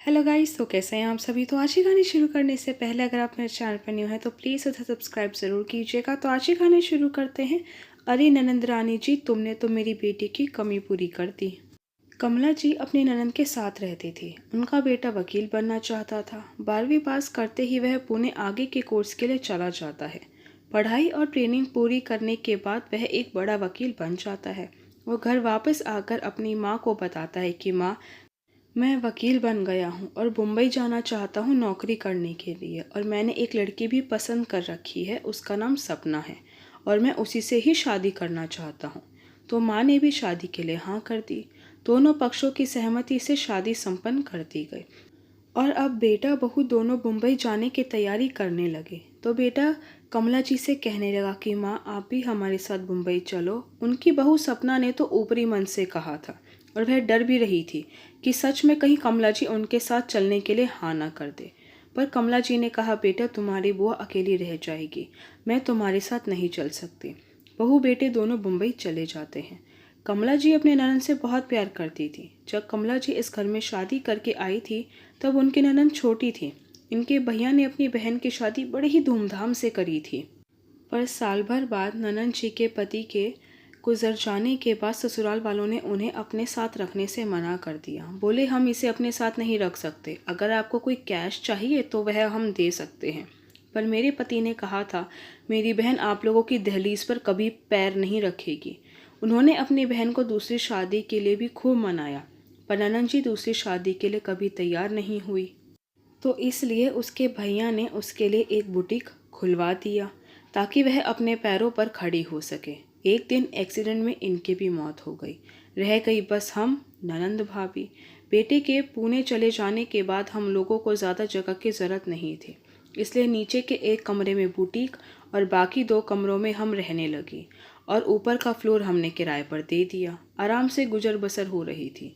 Hello guys, तो कैसे हैं आप सभी। तो आज की कहानी शुरू करने से पहले अगर आप मेरे चैनल पर न्यू हैं तो प्लीज़ उसे सब्सक्राइब ज़रूर कीजिएगा। तो आज की कहानी शुरू करते हैं। अरे ननंद रानी जी, तुमने तो मेरी बेटी की कमी पूरी कर दी। कमला जी अपनी ननंद के साथ रहती थी। उनका बेटा वकील बनना चाहता था। 12वीं पास करते ही वह पुणे आगे के कोर्स के लिए चला जाता है। पढ़ाई और ट्रेनिंग पूरी करने के बाद वह एक बड़ा वकील बन जाता है। वो घर वापस आकर अपनी माँ को बताता है कि माँ, मैं वकील बन गया हूँ और मुंबई जाना चाहता हूँ नौकरी करने के लिए, और मैंने एक लड़की भी पसंद कर रखी है। उसका नाम सपना है और मैं उसी से ही शादी करना चाहता हूँ। तो माँ ने भी शादी के लिए हाँ कर दी। दोनों पक्षों की सहमति से शादी संपन्न कर दी गई और अब बेटा बहू दोनों मुंबई जाने की तैयारी करने लगे। तो बेटा कमला जी से कहने लगा कि माँ, आप भी हमारे साथ मुंबई चलो। उनकी बहू सपना ने तो ऊपरी मन से कहा था और वह डर भी रही थी कि सच में कहीं कमला जी उनके साथ चलने के लिए हाँ ना कर दे। पर कमला जी ने कहा, बेटा तुम्हारी बुआ अकेली रह जाएगी, मैं तुम्हारे साथ नहीं चल सकती। बहू बेटे दोनों मुंबई चले जाते हैं। कमला जी अपने ननद से बहुत प्यार करती थी। जब कमला जी इस घर में शादी करके आई थी तब उनकी ननद छोटी थी। इनके भैया ने अपनी बहन की शादी बड़े ही धूमधाम से करी थी। पर साल भर बाद ननद जी के पति के गुजर जाने के बाद ससुराल वालों ने उन्हें अपने साथ रखने से मना कर दिया। बोले, हम इसे अपने साथ नहीं रख सकते। अगर आपको कोई कैश चाहिए तो वह हम दे सकते हैं। पर मेरे पति ने कहा था, मेरी बहन आप लोगों की दहलीज पर कभी पैर नहीं रखेगी। उन्होंने अपनी बहन को दूसरी शादी के लिए भी खूब मनाया, पर ननद जी दूसरी शादी के लिए कभी तैयार नहीं हुई। तो इसलिए उसके भैया ने उसके लिए एक बुटीक खुलवा दिया ताकि वह अपने पैरों पर खड़ी हो सके। एक दिन एक्सीडेंट में इनकी भी मौत हो गई। रह गई बस हम, ननंद भाभी। बेटे के पुणे चले जाने के बाद हम लोगों को ज़्यादा जगह की ज़रूरत नहीं थी, इसलिए नीचे के एक कमरे में बुटीक और बाकी 2 कमरों में हम रहने लगी, और ऊपर का फ्लोर हमने किराए पर दे दिया। आराम से गुजर बसर हो रही थी।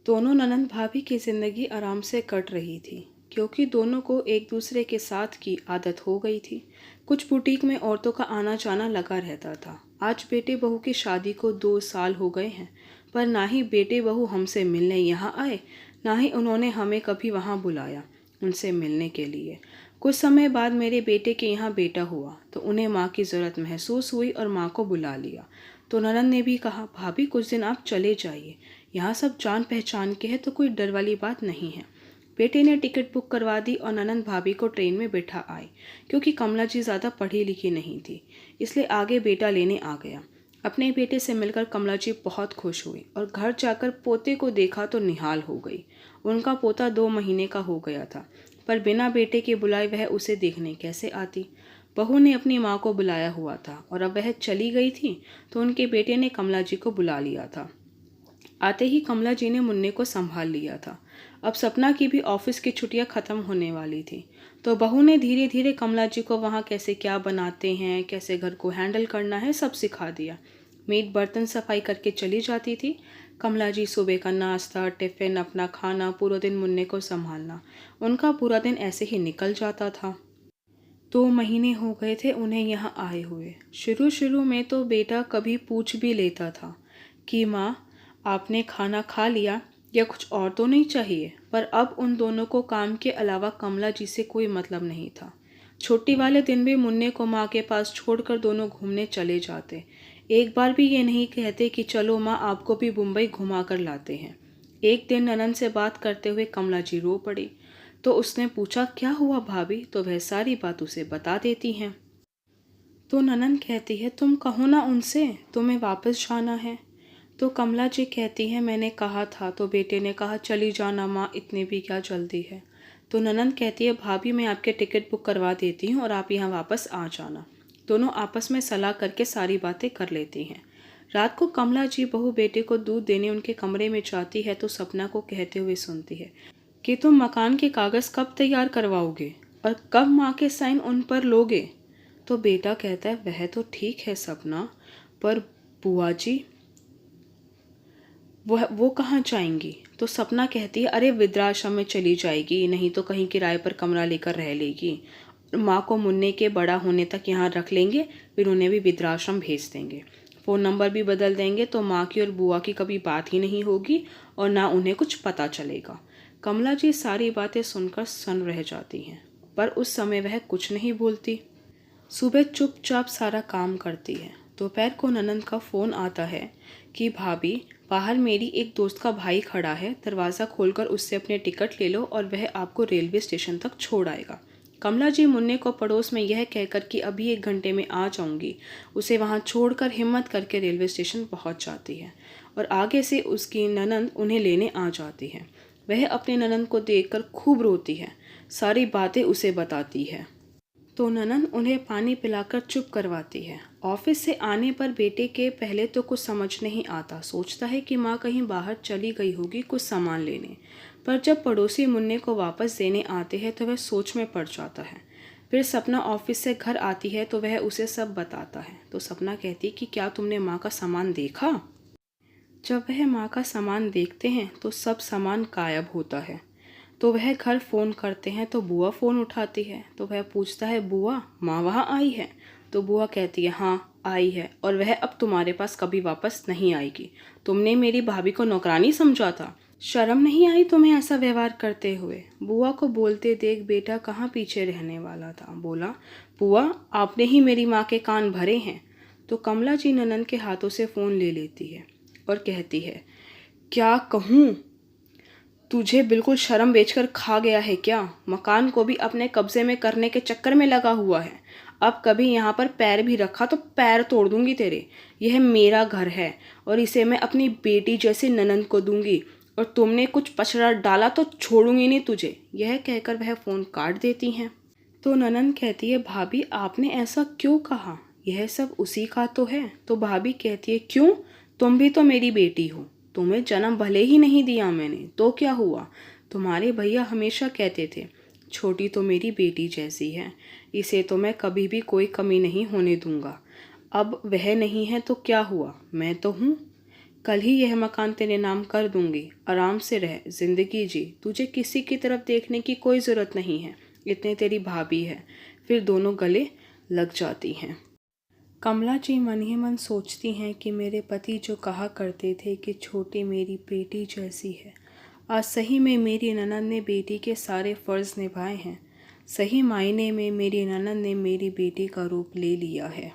दोनों ननंद भाभी की जिंदगी आराम से कट रही थी क्योंकि दोनों को एक दूसरे के साथ की आदत हो गई थी। कुछ बुटीक में औरतों का आना जाना लगा रहता था। आज बेटे बहू की शादी को 2 साल हो गए हैं, पर ना ही बेटे बहू हमसे मिलने यहाँ आए, ना ही उन्होंने हमें कभी वहाँ बुलाया उनसे मिलने के लिए। कुछ समय बाद मेरे बेटे के यहाँ बेटा हुआ तो उन्हें माँ की ज़रूरत महसूस हुई और माँ को बुला लिया। तो ननंद ने भी कहा, भाभी कुछ दिन आप चले जाइए, यहाँ सब जान पहचान के है तो कोई डर वाली बात नहीं है। बेटे ने टिकट बुक करवा दी और ननंद भाभी को ट्रेन में बैठा आई। क्योंकि कमला जी ज़्यादा पढ़ी लिखी नहीं थी, इसलिए आगे बेटा लेने आ गया। अपने बेटे से मिलकर कमला जी बहुत खुश हुई और घर जाकर पोते को देखा तो निहाल हो गई। उनका पोता 2 महीने का हो गया था, पर बिना बेटे के बुलाए वह उसे देखने कैसे आती। बहू ने अपनी माँ को बुलाया हुआ था और अब वह चली गई थी तो उनके बेटे ने कमला जी को बुला लिया था। आते ही कमला जी ने मुन्ने को संभाल लिया था। अब सपना की भी ऑफिस की छुट्टियां खत्म होने वाली थी, तो बहू ने धीरे धीरे कमला जी को वहाँ कैसे क्या बनाते हैं, कैसे घर को हैंडल करना है, सब सिखा दिया। मेड बर्तन सफाई करके चली जाती थी। कमला जी सुबह का नाश्ता, टिफिन, अपना खाना, पूरा दिन मुन्ने को संभालना, उनका पूरा दिन ऐसे ही निकल जाता था। 2 महीने हो गए थे उन्हें यहाँ आए हुए। शुरू शुरू में तो बेटा कभी पूछ भी लेता था कि माँ, आपने खाना खा लिया या कुछ और तो नहीं चाहिए, पर अब उन दोनों को काम के अलावा कमला जी से कोई मतलब नहीं था। छुट्टी वाले दिन भी मुन्ने को माँ के पास छोड़कर दोनों घूमने चले जाते। एक बार भी ये नहीं कहते कि चलो माँ, आपको भी मुंबई घुमा कर लाते हैं। एक दिन ननंद से बात करते हुए कमला जी रो पड़ी। तो उसने पूछा, क्या हुआ भाभी, तो वह सारी बात उसे बता देती हैं। तो ननंद कहती है, तुम कहो ना उनसे, तुम्हें वापस जाना है। तो कमला जी कहती है, मैंने कहा था। तो बेटे ने कहा, चली जाना माँ, इतनी भी क्या जल्दी है। तो ननंद कहती है, भाभी मैं आपके टिकट बुक करवा देती हूँ और आप यहाँ वापस आ जाना। दोनों आपस में सलाह करके सारी बातें कर लेती हैं। रात को कमला जी बहू बेटे को दूध देने उनके कमरे में जाती है तो सपना को कहते हुए सुनती है कि तुम मकान के कागज़ कब तैयार करवाओगे और कब माँ के साइन उन पर लोगे। तो बेटा कहता है, वह तो ठीक है सपना, पर बुआ जी वो कहाँ जाएंगी। तो सपना कहती है, अरे वृद्धाश्रम में चली जाएगी, नहीं तो कहीं किराए पर कमरा लेकर रह लेगी। माँ को मुन्ने के बड़ा होने तक यहाँ रख लेंगे, फिर उन्हें भी वृद्धाश्रम भेज देंगे। फ़ोन नंबर भी बदल देंगे तो माँ की और बुआ की कभी बात ही नहीं होगी और ना उन्हें कुछ पता चलेगा। कमला जी सारी बातें सुनकर सन्न रह जाती हैं, पर उस समय वह कुछ नहीं बोलती। सुबह चुपचाप सारा काम करती है। दोपहर को ननंद का फ़ोन आता है कि भाभी, बाहर मेरी एक दोस्त का भाई खड़ा है, दरवाज़ा खोलकर उससे अपने टिकट ले लो और वह आपको रेलवे स्टेशन तक छोड़ आएगा। कमला जी मुन्ने को पड़ोस में यह कहकर कि अभी 1 घंटे में आ जाऊंगी, उसे वहां छोड़कर हिम्मत करके रेलवे स्टेशन पहुंच जाती है और आगे से उसकी ननंद उन्हें लेने आ जाती है। वह अपने ननंद को देखकर खूब रोती है, सारी बातें उसे बताती है तो ननंद उन्हें पानी पिलाकर चुप करवाती है। ऑफिस से आने पर बेटे के पहले तो कुछ समझ नहीं आता, सोचता है कि माँ कहीं बाहर चली गई होगी कुछ सामान लेने, पर जब पड़ोसी मुन्ने को वापस देने आते हैं तो वह सोच में पड़ जाता है। फिर सपना ऑफिस से घर आती है तो वह उसे सब बताता है, तो सपना कहती कि क्या तुमने माँ का सामान देखा। जब वह माँ का सामान देखते हैं तो सब सामान गायब होता है। तो वह घर फ़ोन करते हैं तो बुआ फ़ोन उठाती है, तो वह पूछता है, बुआ माँ वहाँ आई है। तो बुआ कहती है, हाँ आई है, और वह अब तुम्हारे पास कभी वापस नहीं आएगी। तुमने मेरी भाभी को नौकरानी समझा था, शर्म नहीं आई तुम्हें ऐसा व्यवहार करते हुए। बुआ को बोलते देख बेटा कहाँ पीछे रहने वाला था, बोला, बुआ आपने ही मेरी माँ के कान भरे हैं। तो कमला जी ननंद के हाथों से फ़ोन ले लेती है और कहती है, क्या कहूँ, तुझे बिल्कुल शर्म बेचकर खा गया है क्या। मकान को भी अपने कब्जे में करने के चक्कर में लगा हुआ है। अब कभी यहाँ पर पैर भी रखा तो पैर तोड़ दूंगी तेरे। यह मेरा घर है और इसे मैं अपनी बेटी जैसी ननंद को दूंगी, और तुमने कुछ पछड़ा डाला तो छोड़ूंगी नहीं तुझे। यह कहकर वह फ़ोन काट देती हैं। तो ननंद कहती है, भाभी आपने ऐसा क्यों कहा, यह सब उसी का तो है। तो भाभी कहती है, क्यों, तुम भी तो मेरी बेटी हो, तुम्हें जन्म भले ही नहीं दिया मैंने तो क्या हुआ। तुम्हारे भैया हमेशा कहते थे छोटी तो मेरी बेटी जैसी है, इसे तो मैं कभी भी कोई कमी नहीं होने दूंगा। अब वह नहीं है तो क्या हुआ, मैं तो हूँ। कल ही यह मकान तेरे नाम कर दूंगी, आराम से रह, जिंदगी जी, तुझे किसी की तरफ देखने की कोई ज़रूरत नहीं है, इतने तेरी भाभी है। फिर दोनों गले लग जाती हैं। कमला जी मन ही मन सोचती हैं कि मेरे पति जो कहा करते थे कि छोटी मेरी बेटी जैसी है, आज सही में मेरी ननद ने बेटी के सारे फ़र्ज़ निभाए हैं। सही मायने में मेरी ननद ने मेरी बेटी का रूप ले लिया है।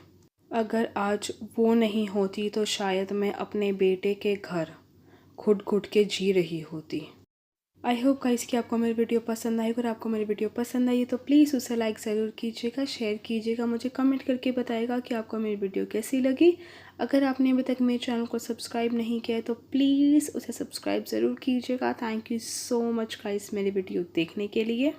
अगर आज वो नहीं होती तो शायद मैं अपने बेटे के घर घुट घुट के जी रही होती। आई होप गाइस कि आपको मेरी वीडियो पसंद आई। अगर आपको मेरी वीडियो पसंद आई तो प्लीज़ उसे लाइक ज़रूर कीजिएगा, शेयर कीजिएगा, मुझे कमेंट करके बताइएगा कि आपको मेरी वीडियो कैसी लगी। अगर आपने अभी तक मेरे चैनल को सब्सक्राइब नहीं किया है तो प्लीज़ उसे सब्सक्राइब ज़रूर कीजिएगा। Thank you so much guys मेरी वीडियो देखने के लिए।